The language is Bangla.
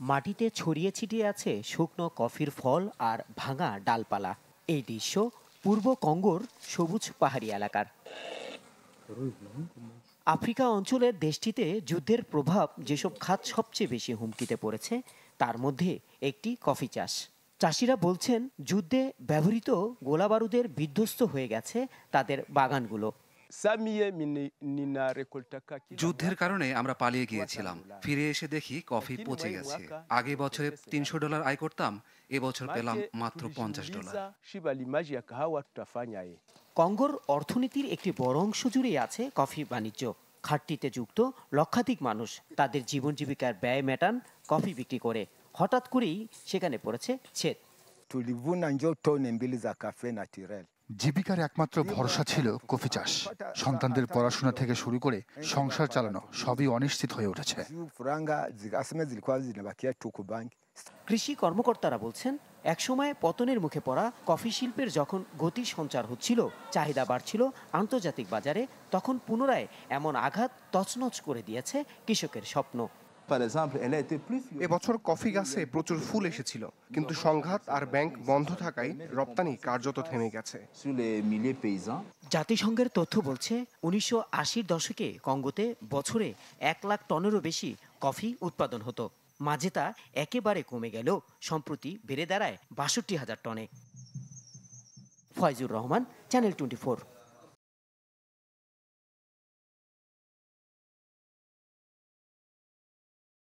মাটিতে ছড়িয়ে ছিটিয়ে আছে শুকনো কফির ফল আর ভাঙা ডালপালা। এই দৃশ্য পূর্ব কঙ্গোর সবুজ পাহাড়ি এলাকার। আফ্রিকা অঞ্চলের দেশটিতে যুদ্ধের প্রভাব যেসব খাত সবচেয়ে বেশি হুমকিতে পড়েছে তার মধ্যে একটি কফি চাষ। চাষিরা বলছেন যুদ্ধে ব্যবহৃত গোলাবারুদের বিধ্বস্ত হয়ে গেছে তাদের বাগানগুলো। যুদ্ধের কারণে আমরা পালিয়ে গিয়েছিলাম, ফিরে এসে দেখি কফি পচে গেছে। আগে বছরে $300 আয় করতাম, এবছর পেলাম মাত্র $50। কঙ্গোর অর্থনীতির একটি বড় অংশ জুড়েই আছে কফি বাণিজ্য। খাটটিতে যুক্ত লক্ষাধিক মানুষ তাদের জীবন জীবিকার ব্যয় মেটান কফি বিক্রি করে। হঠাৎ করেই সেখানে পড়েছে ছেদ। জীবিকার একমাত্র ভরসা ছিল কফি চাষ। সন্তানদের পড়াশোনা থেকে শুরু করে সংসার চালানো সবই অনিশ্চিত হয়ে উঠেছে। কৃষি কর্মকর্তারা বলছেন একসময় পতনের মুখে পড়া কফি শিল্পের যখন গতি সঞ্চার হচ্ছিল, চাহিদা বাড়ছিল আন্তর্জাতিক বাজারে, তখন পুনরায় এমন আঘাত তছনছ করে দিয়েছে কৃষকের স্বপ্ন। এবছর কফি গাছে প্রচুর ফুল এসেছিল, কিন্তু সংঘাত আর ব্যাংক বন্ধ থাকায় রপ্তানি কার্যত থেমে গেছে। জাতিসংঘের তথ্য বলছে 1980-র দশকে কঙ্গোতে বছরে 1 লাখ টনেরও বেশি কফি উৎপাদন হতো। মাঝে তা একেবারে কমে গেলেও সম্প্রতি বেড়ে দাঁড়ায় 62,000 টনে। ফয়জুর রহমান, চ্যানেল 24।